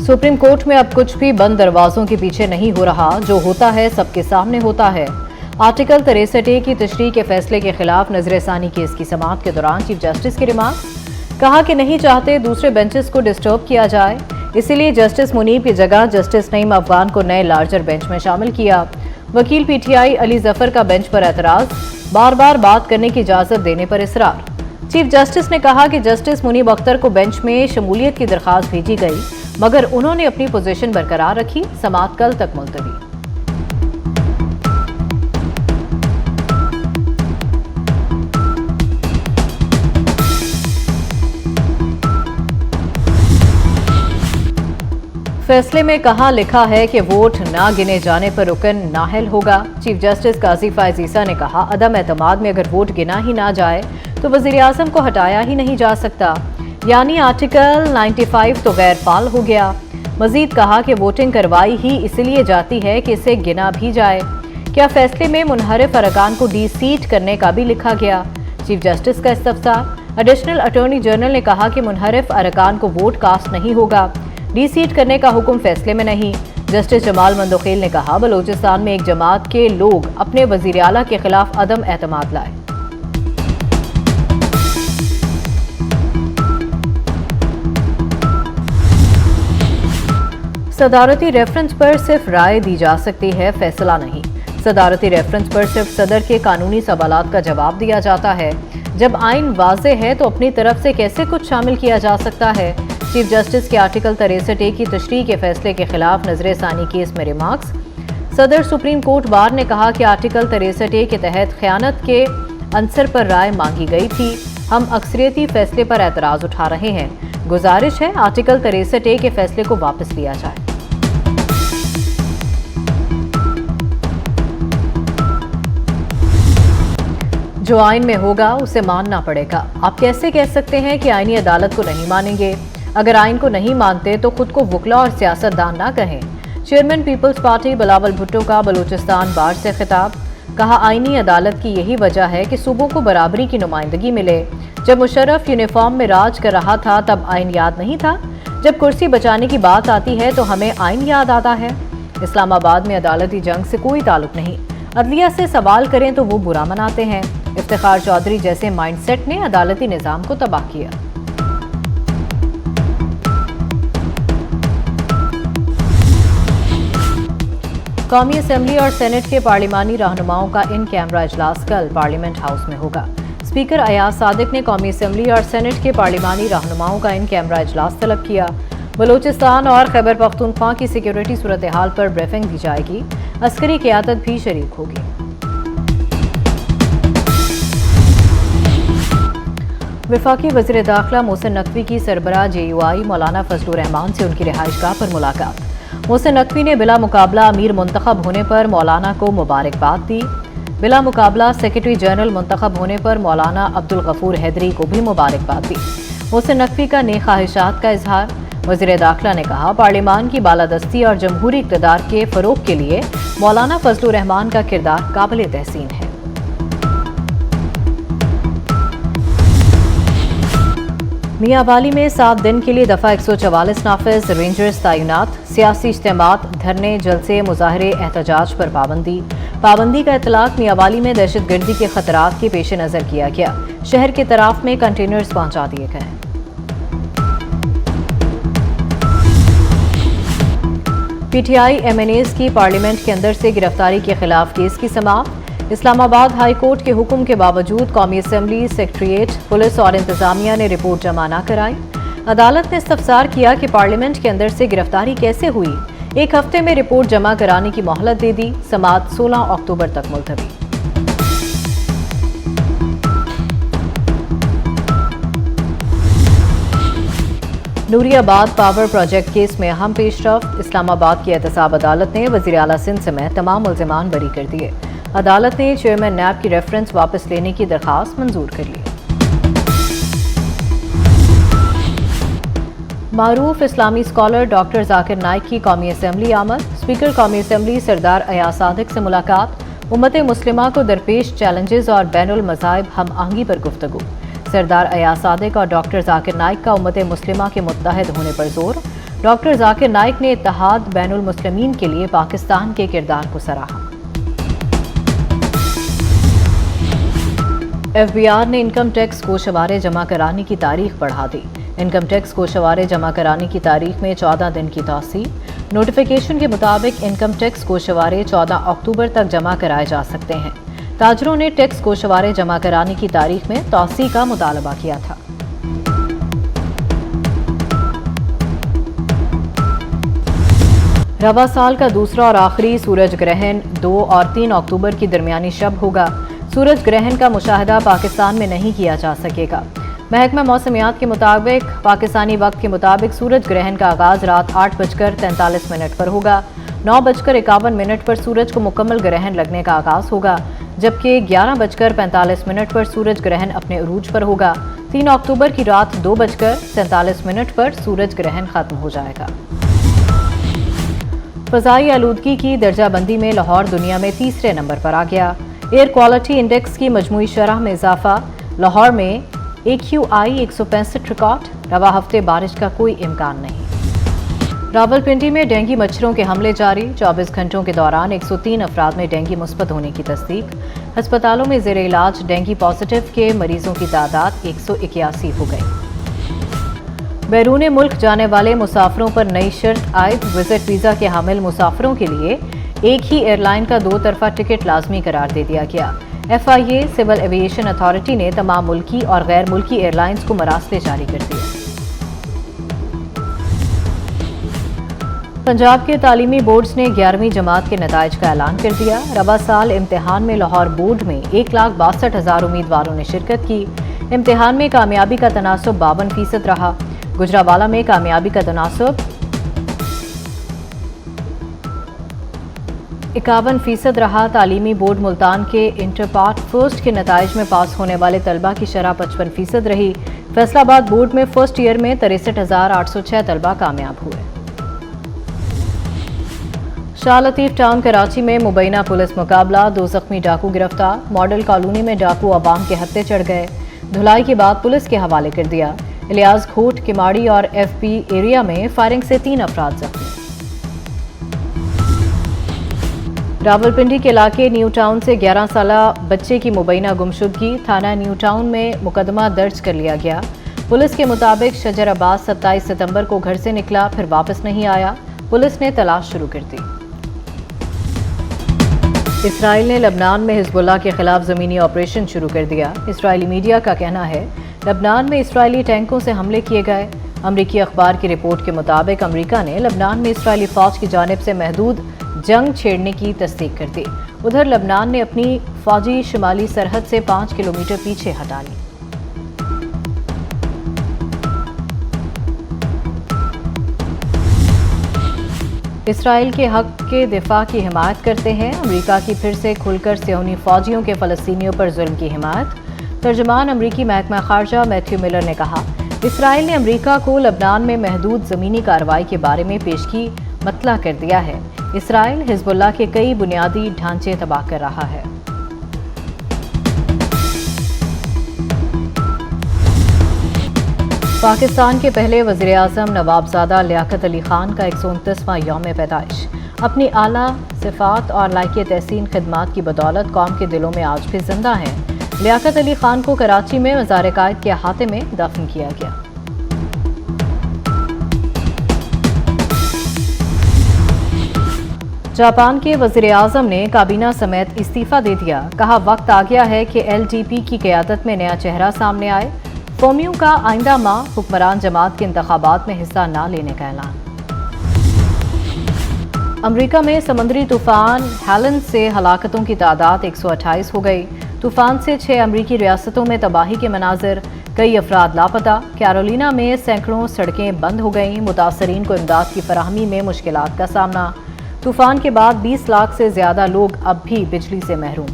Supreme court में अब कुछ भी बंद दरवाजों के पीछे नहीं हो रहा, जो होता है सबके सामने होता है। आर्टिकल 63A की तशरीह के फैसले के खिलाफ नजरसानी केस की समाअत के दौरान चीफ जस्टिस के रिमार्क्स। कहा कि नहीं चाहते दूसरे बेंचेस को डिस्टर्ब किया जाए, इसीलिए जस्टिस मुनीब की जगह जस्टिस नईम अफगान को नए लार्जर बेंच में शामिल किया। वकील पीटीआई अली जफर का बेंच पर एतराज, बार बार बात करने की इजाजत देने पर इसरार। चीफ जस्टिस ने कहा कि जस्टिस मुनीब अख्तर को बेंच में शमूलियत की दरख्वास्त भेजी गई, मगर उन्होंने अपनी पोजीशन बरकरार रखी। समाअत कल तक मुलतवी। फैसले में कहा लिखा है कि वोट ना गिने जाने पर रुकन नाहल होगा। चीफ जस्टिस काजी फायज ईसा ने कहा, अदम एतमाद में अगर वोट गिना ही ना जाए तो वजीर आजम को हटाया ही नहीं जा सकता, यानी आर्टिकल 95 तो गैर फाल हो गया। मजीद कहा कि वोटिंग करवाई ही इसलिए जाती है कि इसे गिना भी जाए। क्या फैसले में मुनहरिफ अरकान को डी सीट करने का भी लिखा गया? चीफ जस्टिस का इस्तफसार। एडिशनल अटॉर्नी जनरल ने कहा कि मुनहरिफ अरकान को वोट कास्ट नहीं होगा, डी सीट करने का हुक्म फैसले में नहीं। जस्टिस जमाल मंदोखेल ने कहा, बलोचिस्तान में एक जमात के लोग अपने वजीर आला के खिलाफ अदम एतमाद लाए। सदारती रेफरेंस पर सिर्फ राय दी जा सकती है, फैसला नहीं। सदारती रेफरेंस पर सिर्फ सदर के कानूनी सवालात का जवाब दिया जाता है। जब आइन वाज़े है तो अपनी तरफ से कैसे कुछ शामिल किया जा सकता है? चीफ जस्टिस के आर्टिकल 63A की तशरीह के फैसले के खिलाफ नजरसानी केस में रिमार्क्स। सदर सुप्रीम कोर्ट बार ने कहा कि आर्टिकल 63A के तहत खयानत के अंसर पर राय मांगी गई थी। हम अक्सरियती फैसले पर एतराज उठा रहे हैं। गुजारिश है आर्टिकल 63A के फैसले को वापस लिया जाए। जो आइन में होगा उसे मानना पड़ेगा। आप कैसे कह सकते हैं कि आईनी अदालत को नहीं मानेंगे? अगर आइन को नहीं मानते तो खुद को वकला और सियासतदान ना कहें। Chairman people's party Bilawal Bhutto का बलूचिस्तान बार से खिताब। कहा, आईनी अदालत की यही वजह है कि सूबों को बराबरी की नुमाइंदगी मिले। जब मुशर्रफ यूनिफॉर्म में राज कर रहा था तब आइन याद नहीं था। जब कुर्सी बचाने की बात आती है तो हमें आइन याद आता है। इस्लामाबाद में अदालती जंग से कोई ताल्लुक नहीं। अदलिया से सवाल करें तो वो बुरा मनाते हैं। इफ्तिखार चौधरी जैसे माइंडसेट ने अदालती निज़ाम को तबाह किया। कौमी असम्बली और सेनेट के पार्लिमानी रहनुमाओं का इन कैमरा इजलास कल पार्लियामेंट हाउस में होगा। स्पीकर अयाज सादिक ने कौमी असम्बली और सेनेट के पार्लिमानी रहनुमाओं का इन कैमरा इजलास तलब किया। बलूचिस्तान और खैबर पख्तूनख्वा की सिक्योरिटी सूरत हाल पर ब्रीफिंग दी जाएगी। अस्करी क़यादत भी शरीक होगी। वफाकी वज़ीर दाखिला मोहसिन नकवी की सरबराह JUI मौलाना फजलुर रहमान से उनकी रिहाइशगाह पर मुलाकात। मोहसिन नकवी ने बिला मुकाबला अमीर मुंतखब होने पर मौलाना को मुबारकबाद दी। बिला मुकाबला सेक्रेटरी जनरल मुंतखब होने पर मौलाना अब्दुल गफूर हैदरी को भी मुबारकबाद दी। मोहसिन नकवी का नेक ख्वाहिशात का इजहार। वज़ीर दाखिला ने कहा, पार्लिमान की बालादस्ती और जमहूरी इक़्तिदार के फ़रोग़ के लिए मौलाना फजलुर रहमान का किरदार काबिल तहसीन है। मियांवाली में 7 दिन के लिए दफ़ा 144 नाफिज। रेंजर्स तैनात। सियासी इज्तिमात, धरने, जलसे, मुजाहरे, एहतजाज पर पाबंदी का इतलाक मियांवाली में दहशतगर्दी के खतरात के पेश नज़र किया गया। शहर के तराफ में कंटेनर्स पहुंचा दिए गए। PTI MNAs की पार्लियामेंट के अंदर से गिरफ्तारी के खिलाफ केस की समाअत। इस्लामाबाद हाई कोर्ट के हुक्म के बावजूद कौमी असम्बली, सेक्रेटेरिएट, पुलिस और इंतजामिया ने रिपोर्ट जमा न कराई। अदालत ने इस्तफसार किया कि पार्लियामेंट के अंदर से गिरफ्तारी कैसे हुई। 1 हफ्ते में रिपोर्ट जमा कराने की मोहलत दे दी। समाअत 16 अक्टूबर तक मुलतवी। नूरियाबाद पावर प्रोजेक्ट केस में अहम पेशरफ्त। इस्लामाबाद की एहतसाब अदालत ने वज़ीर आला सिंध समेत तमाम मुल्ज़िमान बरी कर दिए। अदालत ने चेयरमैन नैब की रेफरेंस वापस लेने की दरख्वास्त मंजूर कर ली। मारूफ इस्लामी स्कॉलर डॉक्टर जाकिर नाइक की कौमी असम्बली आमद। स्पीकर कौमी असम्बली सरदार अयाज सादिक से मुलाकात। उम्मत मुस्लिमा को दरपेश चैलेंजेस और बैनुल मज़ाहिब हम आहंगी पर गुफ्तगू। सरदार अयाज सादिक और डॉक्टर जाकिर नाइक का उम्मत मुस्लिमा के मुत्तहद होने पर जोर। डॉक्टर जाकिर नाइक ने इत्तेहाद बैनुल मुस्लिमीन के लिए पाकिस्तान के किरदार को सराहा। एफबीआर ने इनकम टैक्स गोशवारे जमा कराने की तारीख बढ़ा दी। इनकम टैक्स गोशवारे जमा कराने की तारीख में 14 दिन की तौसीह। नोटिफिकेशन के मुताबिक इनकम टैक्स गोशवारे 14 अक्टूबर तक जमा कराए जा सकते हैं। ताजरों ने टैक्स गोशवारे जमा कराने की तारीख में तौसीह का मुतालबा किया था। रवा साल का दूसरा और आखिरी सूरज ग्रहण 2 और 3 अक्टूबर की दरमियानी शब होगा। सूरज ग्रहण का मुशाहदा पाकिस्तान में नहीं किया जा सकेगा। महकमा मौसमियात के मुताबिक पाकिस्तानी वक्त के मुताबिक सूरज ग्रहण का आगाज रात 8:43 पर होगा। 9:51 पर सूरज को मुकम्मल ग्रहण लगने का आगाज होगा, जबकि 11:45 पर सूरज ग्रहण अपने उरूज पर होगा। 3 अक्टूबर की रात 2:47 पर सूरज ग्रहण खत्म हो जाएगा। फ़ज़ाई आलूदगी की दर्जाबंदी में लाहौर दुनिया में तीसरे नंबर पर आ गया। एयर क्वालिटी इंडेक्स की मजमूई शरह में इजाफा। लाहौर में AQI 165 रिकॉर्ड। रवा हफ्ते बारिश का कोई इम्कान नहीं। रावलपिंडी में डेंगू मच्छरों के हमले जारी। 24 घंटों के दौरान 103 अफराद में डेंगू मुस्बत होने की तस्दीक। हस्पतालों में ज़ेर इलाज डेंगू पॉजिटिव के मरीजों की तादाद 181 हो गई। बैरून मुल्क जाने वाले मुसाफिरों पर नई शर्त आयद। विजिट वीज़ा के हामिल मुसाफिरों के लिए एक ही एयरलाइन का 2 तरफा टिकट लाजमी करार दे दिया गया। FIA सिविल एविएशन अथॉरिटी ने तमाम मुल्की और गैर मुल्की एयरलाइंस को मरासले जारी कर दिए। पंजाब के तालीमी बोर्ड्स ने 11वीं जमात के नताइज का ऐलान कर दिया। रवा साल इम्तिहान में लाहौर बोर्ड में 1,62,000 उम्मीदवारों ने शिरकत की। इम्तिहान में कामयाबी का तनासब 52% रहा। गुजरावाला में कामयाबी का तनासब 51% रहा। तालीमी बोर्ड मुल्तान के इंटर पार्ट फर्स्ट के नताइज में पास होने वाले तलबा की शरह 55% रही। फैसलाबाद बोर्ड में फर्स्ट ईयर में 63,806 तलबा कामयाब हुए। शाह लतीफ टाउन कराची में मुबैना पुलिस मुकाबला। 2 जख्मी डाकू गिरफ्तार। मॉडल कॉलोनी में डाकू अवाम के हत्थे चढ़ गए। धुलाई के बाद पुलिस के हवाले कर दिया। इलियास घोट किमाड़ी और FP एरिया में फायरिंग से 3 अफराद जख्मी। रावलपिंडी के इलाके न्यू टाउन से 11 साला बच्चे की मुबैना गुमशुदगी। थाना न्यू टाउन में मुकदमा दर्ज कर लिया गया। पुलिस के मुताबिक शजर अब्बास 27 सितंबर को घर से निकला, फिर वापस नहीं आया। पुलिस ने तलाश शुरू कर दी। इसराइल ने लबनान में हिजबुल्लाह के खिलाफ ज़मीनी ऑपरेशन शुरू कर दिया। इसराइली मीडिया का कहना है लबनान में इसराइली टैंकों से हमले किए गए। अमरीकी अखबार की रिपोर्ट के मुताबिक अमरीका ने लबनान में इसराइली फ़ौज की जानिब से महदूद जंग छेड़ने की तस्दीक कर दी। उधर लबनान ने अपनी फौजी शुमाली सरहद से 5 किलोमीटर पीछे हटा ली। इसराइल के हक के दिफा की हिमायत करते हैं। अमरीका की फिर से खुलकर सियोनी फौजियों के फ़लस्तीनियों पर जुल्म की हिमायत। तर्जुमान अमरीकी महकमा खारजा मैथ्यू मिलर ने कहा इसराइल ने अमरीका को लबनान में महदूद ज़मीनी कार्रवाई के बारे में पेशगी मतला कर दिया है। इसराइल हिजबुल्लाह के कई बुनियादी ढांचे तबाह कर रहा है। पाकिस्तान के पहले वज़ीर आज़म नवाबजादा लियाकत अली खान का 129वां यौम पैदाइश। अपनी आला सिफ़ात और लायकियत तहसीन खिदमात की बदौलत कौम के दिलों में आज भी जिंदा हैं। लियाकत अली खान को कराची में मज़ार कायद के अहाते में दफन किया गया। जापान के वज़ीर आज़म ने काबीना समेत इस्तीफ़ा दे दिया। कहा वक्त आ गया है कि LDP की क़यादत में नया चेहरा सामने आए। कौमियों का आइंदा माह हुक्मरान जमात के इंतखाबात में हिस्सा न लेने का ऐलान। अमरीका में समुद्री तूफान हेलन से हलाकतों की तादाद 128 हो गई। तूफान से 6 अमरीकी रियासतों में तबाही के मनाजिर, कई अफराद लापता। कैरोलिना में सैकड़ों सड़कें बंद हो गईं। मुतासरीन को इमदाद की फराहमी में मुश्किलात का सामना। तूफान के बाद 20 लाख से ज्यादा लोग अब भी बिजली से महरूम।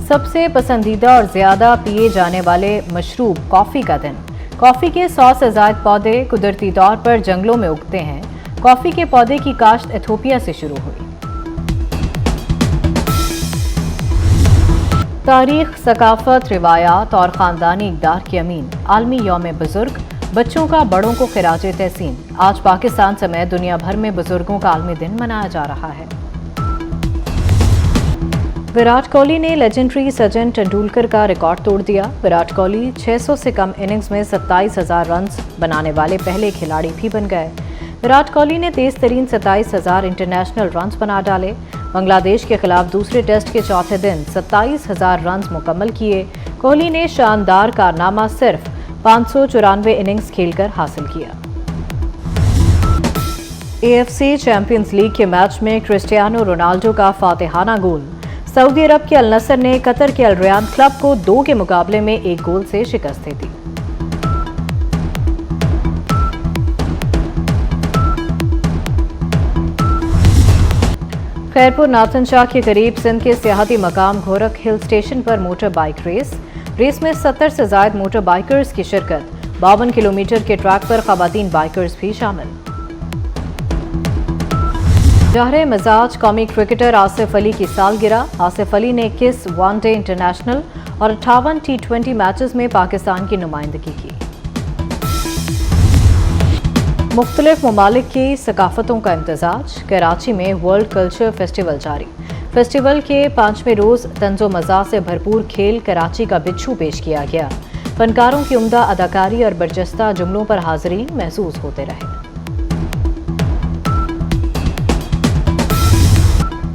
सबसे पसंदीदा और ज्यादा पिए जाने वाले मशरूब कॉफ़ी का दिन। कॉफ़ी के 100 से ज़ायद पौधे कुदरती तौर पर जंगलों में उगते हैं। कॉफ़ी के पौधे की काश्त इथोपिया से शुरू हुई। तारीख, सकाफत, रिवायात और ख़ानदानी इक़दार के अमीन। आलमी यौम बुज़ुर्ग। बच्चों का बड़ों को खिराज तहसीन। आज पाकिस्तान समेत दुनिया भर में बुजुर्गों का आलमी दिन मनाया जा रहा है। विराट कोहली ने लेजेंडरी सचिन तेंदुलकर का रिकॉर्ड तोड़ दिया। विराट कोहली 600 से कम इनिंग्स में 27,000 रन बनाने वाले पहले खिलाड़ी भी बन गए। विराट कोहली ने तेज तरीन 27,000 इंटरनेशनल रन बना डाले। बांग्लादेश के खिलाफ दूसरे टेस्ट के चौथे दिन 27,000 रन मुकम्मल किए। कोहली ने शानदार कारनामा सिर्फ 594 इनिंग्स खेलकर हासिल किया। AFC चैंपियंस लीग के मैच में क्रिस्टियानो रोनाल्डो का फातिहाना गोल। सऊदी अरब के अल नसर ने कतर के अल रयान क्लब को 2 के मुकाबले में 1 गोल से शिकस्त दे दी। खैरपुर नाथन शाह के करीब सिंध के सियाहती मकाम घोरक हिल स्टेशन पर मोटर बाइक रेस में 70 से ज्यादा मोटर बाइकर्स की शिरकत। 52 किलोमीटर के ट्रैक पर खवातीन बाइकर्स भी शामिल। जहरे मिजाज कौमी क्रिकेटर आसिफ अली की सालगिरह। आसिफ अली ने 21 वनडे इंटरनेशनल और 58 T20 मैचेस में पाकिस्तान की नुमाइंदगी की। मुख्तलिफ ममालिक की सकाफतों का इम्तिजाज। कराची में वर्ल्ड कल्चर फेस्टिवल जारी। फेस्टिवल के 5वें रोज तंजो मज़ा से भरपूर खेल कराची का बिच्छू पेश किया गया। फनकारों की उम्दा अदाकारी और बरजस्ता जुमलों पर हाज़रीन महसूस होते रहे।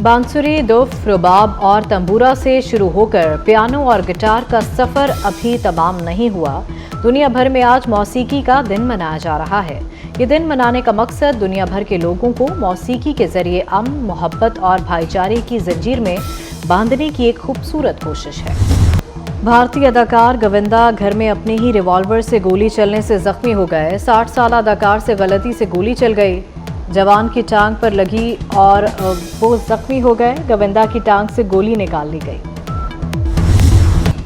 बांसुरी, दुफ, रुबाब और तंबूरा से शुरू होकर पियानो और गिटार का सफ़र अभी तमाम नहीं हुआ। दुनिया भर में आज मौसीकी का दिन मनाया जा रहा है। ये दिन मनाने का मकसद दुनिया भर के लोगों को मौसीकी के जरिए अमन, मोहब्बत और भाईचारे की जंजीर में बांधने की एक खूबसूरत कोशिश है। भारतीय अदाकार गोविंदा घर में अपने ही रिवॉल्वर से गोली चलने से जख्मी हो गए। 60 साल अदाकार से गलती से गोली चल गई। जवान की टांग पर लगी और वो जख्मी हो गए। गोविंदा की टांग से गोली निकाल ली गई।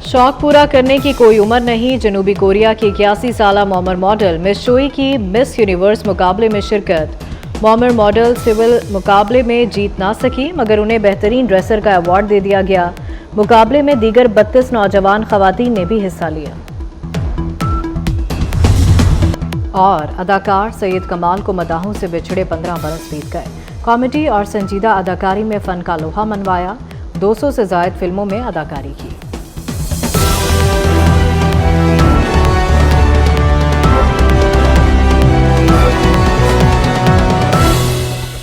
शौक पूरा करने की कोई उम्र नहीं। जनूबी कोरिया की 81 साला मॉमर मॉडल मिस शोई की मिस यूनिवर्स मुकाबले में शिरकत। मॉमर मॉडल सिविल मुकाबले में जीत ना सकी मगर उन्हें बेहतरीन ड्रेसर का अवार्ड दे दिया गया। मुकाबले में दीगर 32 नौजवान खवातीन ने भी हिस्सा लिया। और अदाकार सैयद कमाल को मदाहों से बिछड़े 15 बरस बीत गए। कॉमेडी और संजीदा अदाकारी में फन का लोहा मनवाया। 200 से ज्यादा फिल्मों में अदाकारी की।